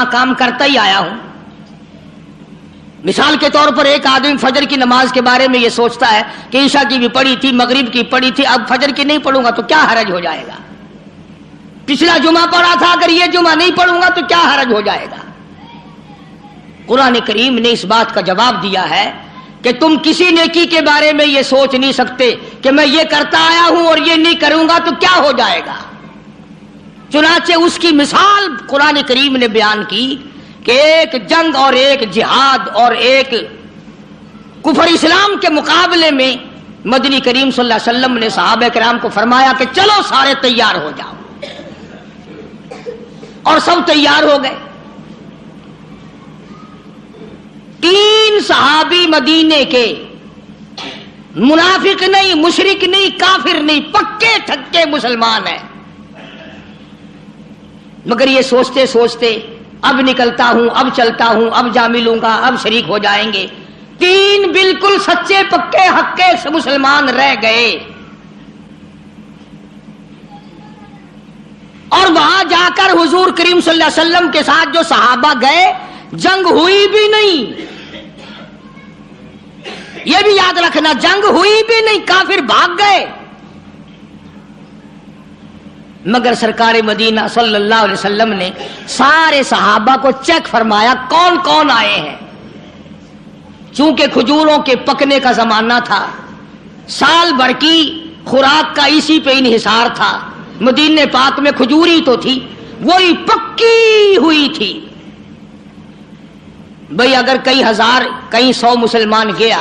کام کرتا ہی آیا ہوں۔ مثال کے طور پر ایک آدمی فجر کی نماز کے بارے میں یہ سوچتا ہے کہ عشاء کی بھی پڑھی تھی، مغرب کی پڑھی تھی، اب فجر کی نہیں پڑھوں گا تو کیا حرج ہو جائے گا؟ پچھلا جمعہ پڑھا تھا، اگر یہ جمعہ نہیں پڑھوں گا تو کیا حرج ہو جائے گا؟ قرآن کریم نے اس بات کا جواب دیا ہے کہ تم کسی نیکی کے بارے میں یہ سوچ نہیں سکتے کہ میں یہ کرتا آیا ہوں اور یہ نہیں کروں گا تو کیا ہو جائے گا۔ چنانچہ اس کی مثال قرآن کریم نے بیان کی کہ ایک جنگ اور ایک جہاد اور ایک کفر اسلام کے مقابلے میں مدنی کریم صلی اللہ علیہ وسلم نے صحابہ کرام کو فرمایا کہ چلو سارے تیار ہو جاؤ، اور سب تیار ہو گئے۔ 3 صحابی مدینے کے، منافق نہیں، مشرک نہیں، کافر نہیں، پکے تھکے مسلمان ہیں، مگر یہ سوچتے سوچتے اب نکلتا ہوں، اب چلتا ہوں، ب جا ملوں گا، اب شریک ہو جائیں گے۔ 3 بالکل سچے پکے حقے سے مسلمان رہ گئے، اور وہاں جا کر حضور کریم صلی اللہ علیہ وسلم کے ساتھ جو صحابہ گئے، جنگ ہوئی بھی نہیں۔ یہ بھی یاد رکھنا، جنگ ہوئی بھی نہیں، کافر بھاگ گئے، مگر سرکار مدینہ صلی اللہ علیہ وسلم نے سارے صحابہ کو چیک فرمایا کون کون آئے ہیں۔ چونکہ کھجوروں کے پکنے کا زمانہ تھا، سال بھر کی خوراک کا اسی پہ انحصار تھا، مدینہ پاک میں کھجور ہی تو تھی، وہی پکی ہوئی تھی۔ بھئی اگر کئی ہزار کئی 100 مسلمان گیا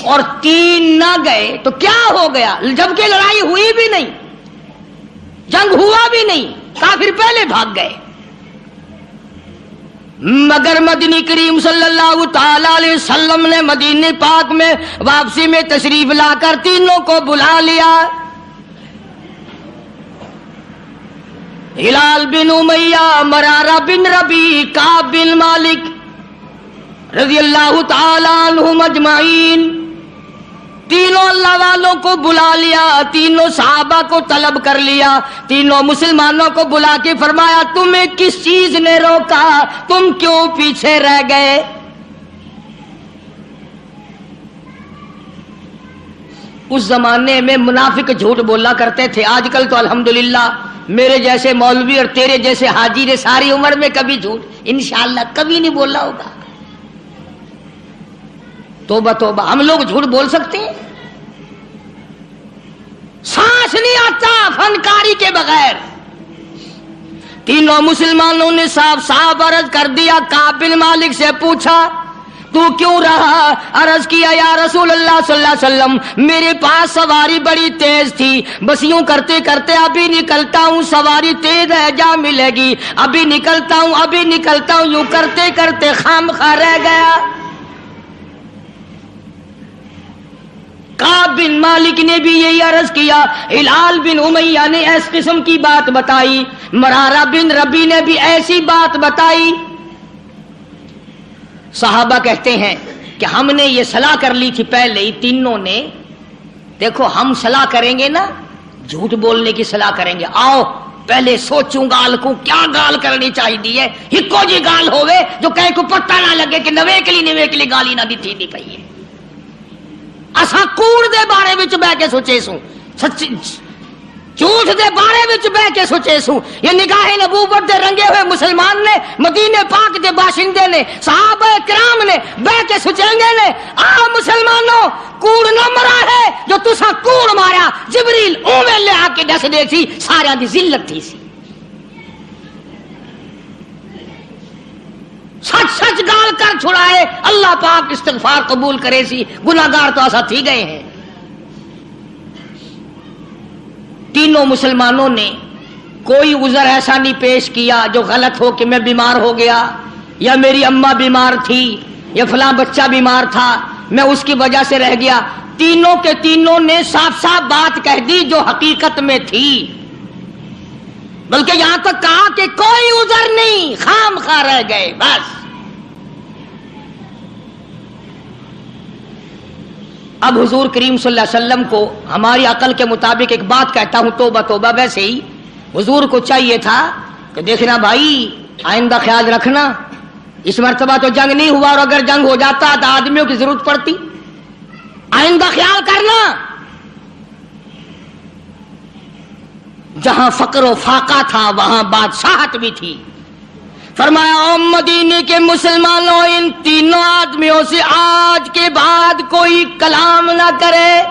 اور 3 نہ گئے تو کیا ہو گیا؟ جبکہ لڑائی ہوئی بھی نہیں، جنگ ہوا بھی نہیں، کافر پہلے بھاگ گئے، مگر مدنی کریم صلی اللہ تعالی علیہ وسلم نے مدینہ پاک میں واپسی میں تشریف لا کر تینوں کو بلا لیا۔ ہلال بن امیہ، مرارہ بن ربیع، کعب بن مالک رضی اللہ تعالی عنہم اجمعین، تینوں اللہ والوں کو بلا لیا، تینوں صحابہ کو طلب کر لیا، تینوں مسلمانوں کو بلا کے فرمایا تمہیں کس چیز نے روکا، تم کیوں پیچھے رہ گئے؟ اس زمانے میں منافق جھوٹ بولا کرتے تھے، آج کل تو الحمدللہ میرے جیسے مولوی اور تیرے جیسے حاجی نے ساری عمر میں کبھی جھوٹ انشاءاللہ کبھی نہیں بولا ہوگا۔ توبہ توبہ، ہم لوگ جھوٹ بول سکتے ہیں؟ سانس نہیں آتا فنکاری کے بغیر۔ تینوں مسلمانوں نے صاف صاف عرض کر دیا، کعب بن مالک سے پوچھا تو کیوں رہا؟ عرض کیا یا رسول اللہ صلی اللہ علیہ وسلم میرے پاس سواری بڑی تیز تھی، بس یوں کرتے کرتے ابھی نکلتا ہوں، سواری تیز ہے جا ملے گی، ابھی نکلتا ہوں ابھی نکلتا ہوں، یوں کرتے کرتے خامخواہ رہ گیا۔ کعب بن مالک نے بھی یہی عرض کیا، ہلال بن امیہ نے اس قسم کی بات بتائی، مرارہ بن ربیع نے بھی ایسی بات بتائی۔ صحابہ کہتے ہیں کہ ہم نے یہ صلاح کر لی تھی پہلے ہی تینوں نے، دیکھو ہم صلاح کریں گے نا، جھوٹ بولنے کی صلاح کریں گے، آؤ پہلے سوچوں گال کو کیا گال کرنی چاہیے، ہکو جی گال ہوئے جو کہیں کو پتہ نہ لگے کہ نوے کے لیے گالی نہ دیتی نہیں پئی ہے۔ اساں کوڑ دے بارے وچ بہ کے سوچے سوں، سچ جھوٹ دے بارے وچ بہ کے سوچے سوں، یہ نگاہ نبوت دے رنگے ہوئے مسلمان نے، مدینے پاک دے باشندے نے، صحابہ کرام نے بہ کے سوچیں گے نے، مسلمانوں کوڑ نہ مرا ہے جو تساں کوڑ مارا، جبریل اوویں لے آ کے دس دے سی، سارا دی ذلت تھی سی، سچ سچ گال کر چھڑائے، اللہ پاک استغفار قبول کرے سی، گناہگار تو ایسا تھی گئے ہیں۔ تینوں مسلمانوں نے کوئی عذر ایسا نہیں پیش کیا جو غلط ہو کہ میں بیمار ہو گیا، یا میری اماں بیمار تھی، یا فلاں بچہ بیمار تھا میں اس کی وجہ سے رہ گیا۔ تینوں کے تینوں نے صاف صاف بات کہہ دی جو حقیقت میں تھی، بلکہ یہاں تک کہا کہ کوئی عذر نہیں، خام خواہ رہ گئے بس۔ اب حضور کریم صلی اللہ علیہ وسلم کو ہماری عقل کے مطابق ایک بات کہتا ہوں، توبہ توبہ، ویسے ہی حضور کو چاہیے تھا کہ دیکھنا بھائی آئندہ خیال رکھنا، اس مرتبہ تو جنگ نہیں ہوا، اور اگر جنگ ہو جاتا تو آدمیوں کی ضرورت پڑتی، آئندہ خیال کرنا۔ جہاں فقر و فاقہ تھا وہاں بادشاہت بھی تھی۔ فرمایا او مدینے کے مسلمانوں، ان تینوں آدمیوں سے آج کے بعد کوئی کلام نہ کرے،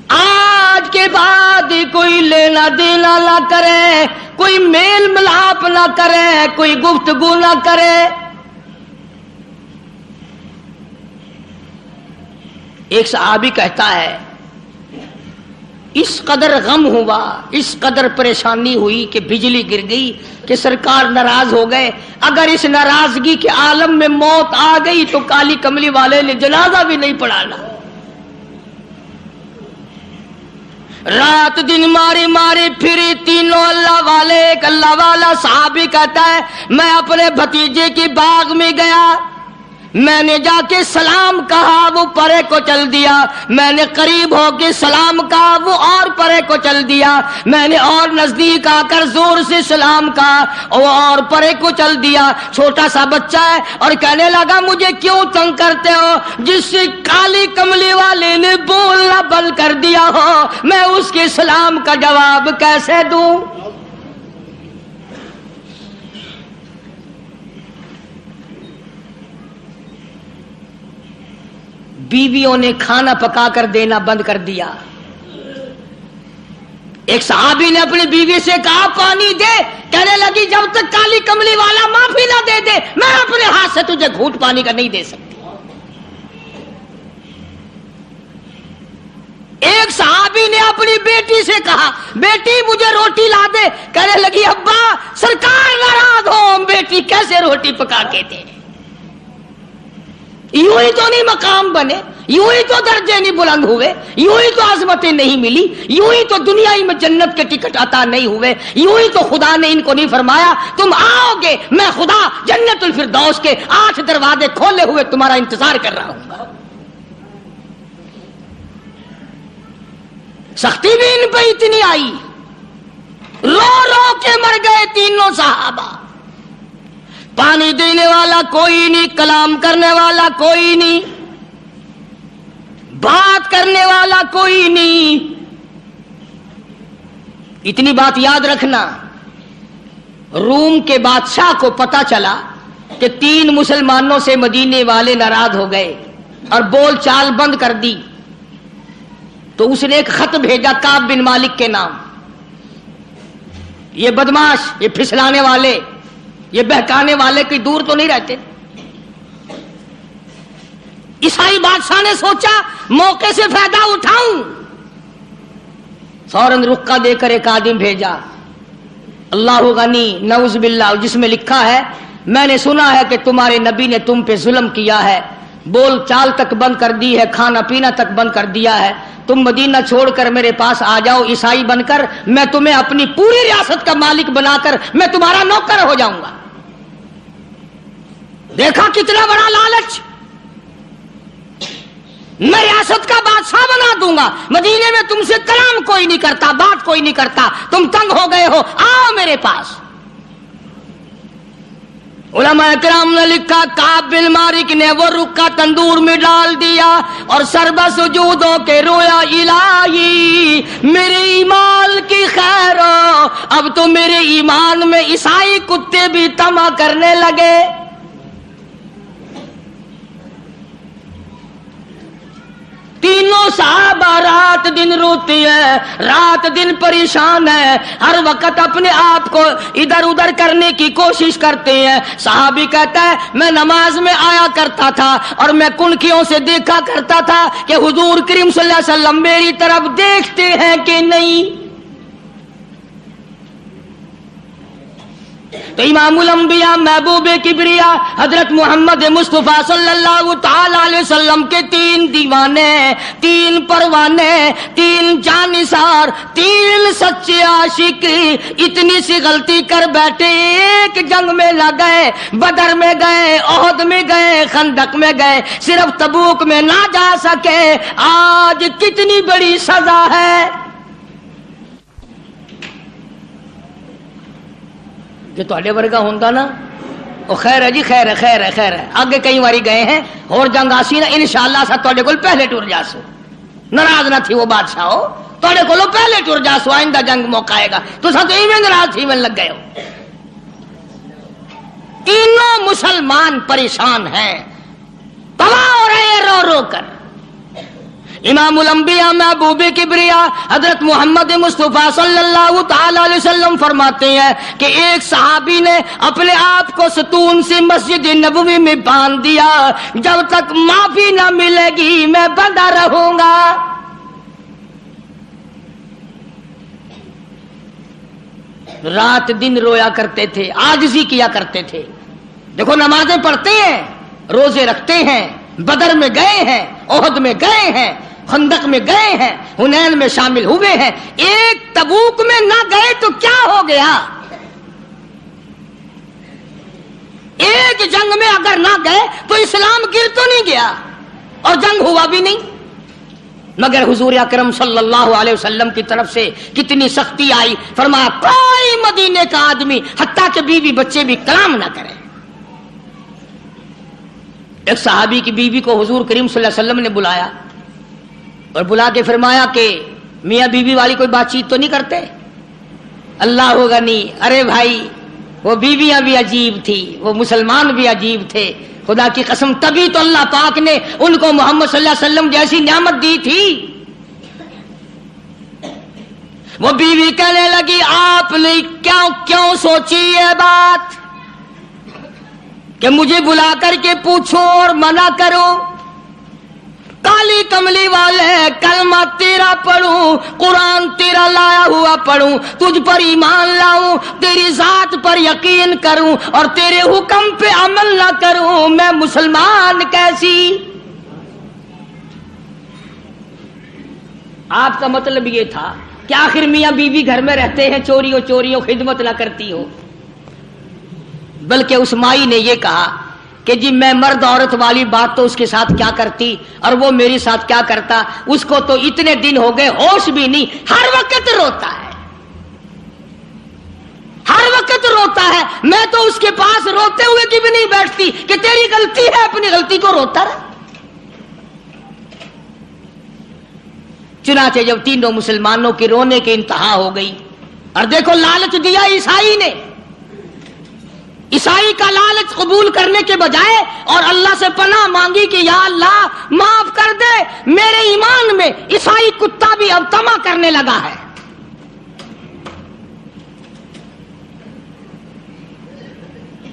آج کے بعد کوئی لینا دینا نہ کرے، کوئی میل ملاپ نہ کرے، کوئی گفتگو نہ کرے۔ ایک صحابی کہتا ہے اس قدر غم ہوا، اس قدر پریشانی ہوئی کہ بجلی گر گئی کہ سرکار ناراض ہو گئے، اگر اس ناراضگی کے عالم میں موت آ گئی تو کالی کملی والے نے جنازہ بھی نہیں پڑھانا۔ رات دن مارے مارے پھری تینوں اللہ والے، ایک اللہ والا صحابی کہتا ہے میں اپنے بھتیجے کی باغ میں گیا، میں نے جا کے سلام کہا، وہ پرے کو چل دیا، میں نے قریب ہو کے سلام کہا، وہ اور پرے کو چل دیا، میں نے اور نزدیک آ کر زور سے سلام کہا، وہ اور پرے کو چل دیا۔ چھوٹا سا بچہ ہے اور کہنے لگا مجھے کیوں تنگ کرتے ہو، جس سے کالی کملی والے نے بولنا بند کر دیا ہو میں اس کے سلام کا جواب کیسے دوں؟ بیویوں نے کھانا پکا کر دینا بند کر دیا۔ ایک صحابی نے اپنی بیوی سے کہا پانی دے، کہنے لگی جب تک کالی کملی والا معافی نہ دے دے میں اپنے ہاتھ سے تجھے گھونٹ پانی کا نہیں دے سکتی۔ ایک صحابی نے اپنی بیٹی سے کہا بیٹی مجھے روٹی لا دے، کہنے لگی ابا سرکار ناراض ہو، بیٹی کیسے روٹی پکا کے دے؟ یوں ہی تو نہیں مقام بنے، یوں ہی تو درجے نہیں بلند ہوئے، یوں ہی تو عظمتیں نہیں ملی، یوں ہی تو دنیا ہی میں جنت کے ٹکٹ عطا نہیں ہوئے، یوں ہی تو خدا نے ان کو نہیں فرمایا تم آؤ گے میں خدا جنت الفردوس کے 8 دروازے کھولے ہوئے تمہارا انتظار کر رہا ہوں۔ سختی بھی ان پہ اتنی آئی، رو رو کے مر گئے تینوں صحابہ۔ پانی دینے والا کوئی نہیں، کلام کرنے والا کوئی نہیں، بات کرنے والا کوئی نہیں۔ اتنی بات یاد رکھنا، روم کے بادشاہ کو پتا چلا کہ 3 مسلمانوں سے مدینے والے ناراض ہو گئے اور بول چال بند کر دی، تو اس نے ایک خط بھیجا کعب بن مالک کے نام، یہ بدماش، یہ پھسلانے والے، یہ بہکانے والے کوئی دور تو نہیں رہتے۔ عیسائی بادشاہ نے سوچا موقع سے فائدہ اٹھاؤں، فوراً رقہ دے کر ایک آدمی بھیجا، اللہ غنی نعوذ باللہ، جس میں لکھا ہے میں نے سنا ہے کہ تمہارے نبی نے تم پہ ظلم کیا ہے، بول چال تک بند کر دی ہے، کھانا پینا تک بند کر دیا ہے، تم مدینہ چھوڑ کر میرے پاس آ جاؤ عیسائی بن کر، میں تمہیں اپنی پوری ریاست کا مالک بنا کر میں تمہارا نوکر ہو جاؤں گا۔ دیکھا کتنا بڑا لالچ، میں ریاست کا بادشاہ بنا دوں گا، مدینے میں تم سے کلام کوئی نہیں کرتا، بات کوئی نہیں کرتا، تم تنگ ہو گئے ہو، آؤ میرے پاس۔ علماء کرام نے لکھا کعب بن مالک نے وہ رکا تندور میں ڈال دیا اور سربہ سجود ہو کے رویا الہی میرے ایمان کی خیر ہو، اب تو میرے ایمان میں عیسائی کتے بھی طمع کرنے لگے۔ تینوں صحابہ رات دن روتی ہے، رات دن پریشان ہے، ہر وقت اپنے آپ کو ادھر ادھر کرنے کی کوشش کرتے ہیں۔ صحابی کہتا ہے میں نماز میں آیا کرتا تھا اور میں کنکھیوں سے دیکھا کرتا تھا کہ حضور کریم صلی اللہ علیہ وسلم میری طرف دیکھتے ہیں کہ نہیں۔ تو امام الانبیاء محبوب کبریا حضرت محمد مصطفیٰ صلی اللہ تعالی علیہ وسلم کے 3 دیوانے، 3 پروانے، 3 جانثار، 3 سچے عاشق اتنی سی غلطی کر بیٹھے، ایک جنگ میں نہ گئے، بدر میں گئے، احد میں گئے، خندق میں گئے، صرف تبوک میں نہ جا سکے، آج کتنی بڑی سزا ہے۔ جو تھوڑے ورگا ہوندا نا وہ خیر ہے جی، خیر ہے خیر ہے خیر ہے، آگے کئی باری گئے ہیں اور جنگ آسی نا انشاءاللہ سا تھوڑے کول پہلے ٹر جاسو، ناراض نہ تھی وہ بادشاہ ہو، تھوڑے کولو پہلے ٹر جاسو، آئندہ جنگ موقع آئے گا، تو سا تو ایویں ناراض تھی میں لگ گئے ہو۔ تینوں مسلمان پریشان ہیں، تباہ ہو رہے ہیں رو رو کر۔ امام الانبیاء محبوب کبریا حضرت محمد مصطفیٰ صلی اللہ تعالی علیہ وسلم فرماتے ہیں کہ ایک صحابی نے اپنے آپ کو ستون سے مسجد نبوی میں باندھ دیا، جب تک معافی نہ ملے گی میں بندہ رہوں گا۔ رات دن رویا کرتے تھے، عاجزی کیا کرتے تھے۔ دیکھو نمازیں پڑھتے ہیں، روزے رکھتے ہیں، بدر میں گئے ہیں، احد میں گئے ہیں، خندق میں گئے ہیں، حنین میں شامل ہوئے ہیں، ایک تبوک میں نہ گئے تو کیا ہو گیا؟ ایک جنگ میں اگر نہ گئے تو اسلام گر تو نہیں گیا اور جنگ ہوا بھی نہیں، مگر حضور اکرم صلی اللہ علیہ وسلم کی طرف سے کتنی سختی آئی، فرمایا کوئی مدینے کا آدمی حتیٰ کہ بیوی بچے بھی کلام نہ کرے۔ ایک صحابی کی بیوی کو حضور کریم صلی اللہ علیہ وسلم نے بلایا اور بلا کے فرمایا کہ میاں بیوی والی کوئی بات چیت تو نہیں کرتے؟ اللہ ہوگا نہیں، ارے بھائی وہ بیویاں بھی عجیب تھی، وہ مسلمان بھی عجیب تھے، خدا کی قسم تبھی تو اللہ پاک نے ان کو محمد صلی اللہ علیہ وسلم جیسی نعمت دی تھی۔ وہ بیوی کہنے لگی آپ نے کیوں سوچی یہ بات کہ مجھے بلا کر کے پوچھو اور منع کرو؟ کالی کملی والے کلمہ تیرا پڑھوں، قرآن تیرا لایا ہوا پڑھوں، تجھ پر ایمان لاؤں، تیری ذات پر یقین کروں اور تیرے حکم پہ عمل نہ کروں، میں مسلمان کیسی؟ آپ کا مطلب یہ تھا کہ آخر میاں بیوی گھر میں رہتے ہیں، چوریوں خدمت نہ کرتی ہو، بلکہ اس مائی نے یہ کہا کہ جی میں مرد عورت والی بات تو اس کے ساتھ کیا کرتی اور وہ میرے ساتھ کیا کرتا، اس کو تو اتنے دن ہو گئے ہوش بھی نہیں، ہر وقت روتا ہے، ہر وقت روتا ہے، میں تو اس کے پاس روتے ہوئے کی بھی نہیں بیٹھتی کہ تیری غلطی ہے، اپنی غلطی کو روتا رہا۔ چنانچہ جب تینوں مسلمانوں کی رونے کی انتہا ہو گئی اور دیکھو لالچ دیا عیسائی نے، عیسائی کا لالچ قبول کرنے کے بجائے اور اللہ سے پناہ مانگی کہ یا اللہ معاف کر دے، میرے ایمان میں عیسائی کتا بھی اب طمع کرنے لگا ہے۔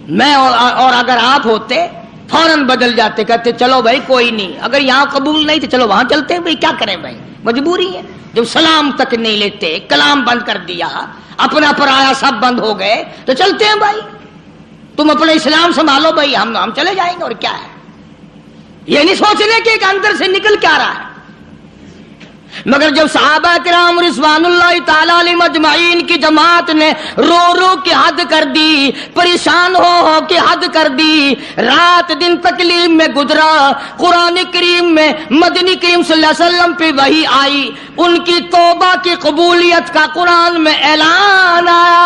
میں اور اگر آپ ہوتے فوراً بدل جاتے، کہتے چلو بھائی کوئی نہیں، اگر یہاں قبول نہیں تو چلو وہاں چلتے ہیں، بھائی کیا کریں بھائی مجبوری ہے۔ جب سلام تک نہیں لیتے، کلام بند کر دیا، اپنا پرایا سب بند ہو گئے تو چلتے ہیں بھائی، تم اپنے اسلام سنبھالو بھائی، ہم چلے جائیں گے، اور کیا ہے؟ یہ نہیں سوچنے کہ ایک اندر سے نکل کیا رہا ہے۔ مگر جب صحابہ کرام رضوان اللہ تعالی علیہم اجمعین کی جماعت نے رو رو کے حد کر دی، پریشان ہو کے حد کر دی، رات دن تکلیف میں گزرا، قرآن کریم میں مدنی کریم صلی اللہ علیہ وسلم پہ وحی آئی، ان کی توبہ کی قبولیت کا قرآن میں اعلان آیا۔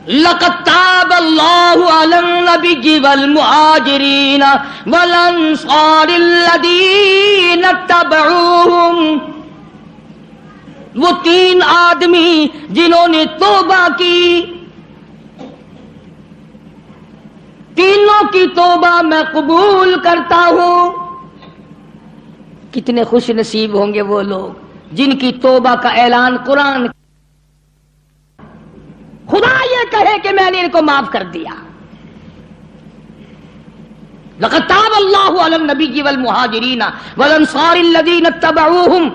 لقد تاب اللہ علی النبی والمہاجرین والانصار الذین اتبعوہم، وہ تین آدمی جنہوں نے توبہ کی، تینوں کی توبہ میں قبول کرتا ہوں۔ کتنے خوش نصیب ہوں گے وہ لوگ جن کی توبہ کا اعلان قرآن، خدا یہ کہے کہ میں نے ان کو معاف کر دیا۔ لقد تاب اللہ علی النبی والمہاجرین والانصار الذین اتبعوہم،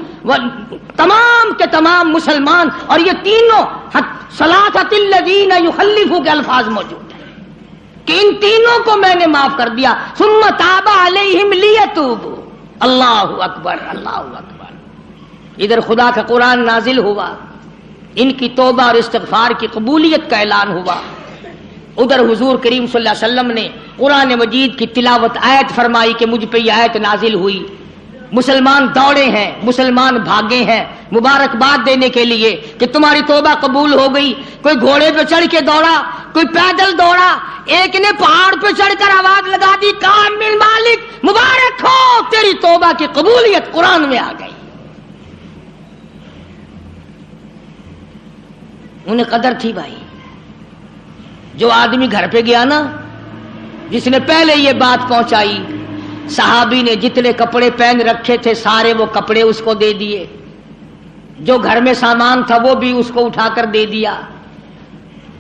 تمام کے تمام مسلمان، اور یہ تینوں ثلاثۃ الذین یخلفوا کے الفاظ موجود ہیں کہ ان تینوں کو میں نے معاف کر دیا۔ ثم تاب علیہم لیتوبوا، اللہ اکبر اللہ اکبر۔ ادھر خدا کا قرآن نازل ہوا، ان کی توبہ اور استغفار کی قبولیت کا اعلان ہوا، ادھر حضور کریم صلی اللہ علیہ وسلم نے قرآن مجید کی تلاوت آیت فرمائی کہ مجھ پہ یہ آیت نازل ہوئی، مسلمان دوڑے ہیں، مسلمان بھاگے ہیں مبارکباد دینے کے لیے کہ تمہاری توبہ قبول ہو گئی۔ کوئی گھوڑے پہ چڑھ کے دوڑا، کوئی پیدل دوڑا، ایک نے پہاڑ پہ چڑھ کر آواز لگا دی کامل مالک مبارک ہو، تیری توبہ کی قبولیت قرآن میں آ گئی۔ انہیں قدر تھی بھائی۔ جو آدمی گھر پہ گیا نا، جس نے پہلے یہ بات پہنچائی، صحابی نے جتنے کپڑے پہن رکھے تھے سارے وہ کپڑے اس کو دے دیے، جو گھر میں سامان تھا وہ بھی اس کو اٹھا کر دے دیا،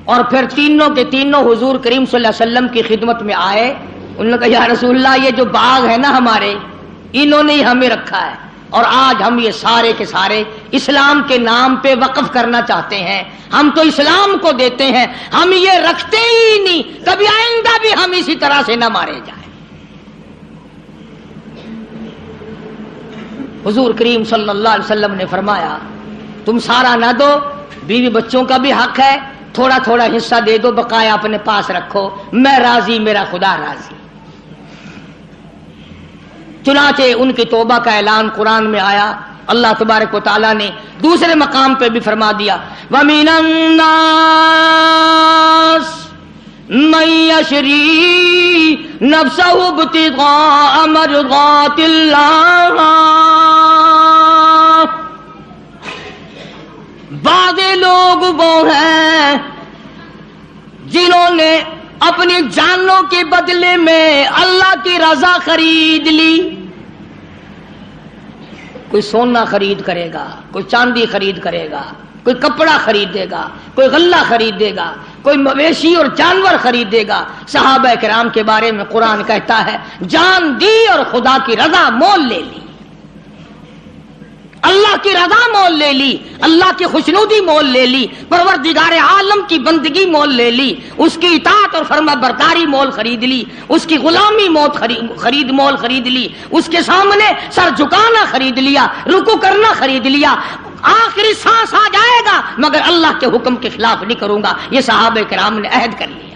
اور پھر تینوں کے تینوں حضور کریم صلی اللہ علیہ وسلم کی خدمت میں آئے۔ انہوں نے کہا یا رسول اللہ، یہ جو باغ ہے نا ہمارے، انہوں نے ہی ہمیں رکھا ہے، اور آج ہم یہ سارے کے سارے اسلام کے نام پہ وقف کرنا چاہتے ہیں، ہم تو اسلام کو دیتے ہیں، ہم یہ رکھتے ہی نہیں، کبھی آئندہ بھی ہم اسی طرح سے نہ مارے جائیں۔ حضور کریم صلی اللہ علیہ وسلم نے فرمایا تم سارا نہ دو، بیوی بچوں کا بھی حق ہے، تھوڑا تھوڑا حصہ دے دو، بقایا اپنے پاس رکھو، میں راضی میرا خدا راضی۔ چنانچہ ان کی توبہ کا اعلان قرآن میں آیا۔ اللہ تبارک و تعالیٰ نے دوسرے مقام پہ بھی فرما دیا وَمِنَ النَّاسِ مَن يَشْرِي نَفْسَهُ ابْتِغَاءَ مَرْضَاتِ اللَّهِ، بعض لوگ وہ ہیں جنہوں نے اپنی جانوں کے بدلے میں اللہ کی رضا خرید لی۔ کوئی سونا خرید کرے گا، کوئی چاندی خرید کرے گا، کوئی کپڑا خریدے گا، کوئی غلہ خریدے گا، کوئی مویشی اور جانور خریدے گا۔ صحابہ کرام کے بارے میں قرآن کہتا ہے جان دی اور خدا کی رضا مول لے لی، اللہ کی رضا مول لے لی، اللہ کی خوشنودی مول لے لی، پروردگار عالم کی بندگی مول لے لی، اس کی اطاعت اور فرما برداری مول خرید لی، اس کی غلامی مول خرید لی، اس کے سامنے سر جھکانا خرید لیا، رکوع کرنا خرید لیا۔ آخری سانس آ جائے گا مگر اللہ کے حکم کے خلاف نہیں کروں گا، یہ صحابہ کرام نے عہد کر لیا۔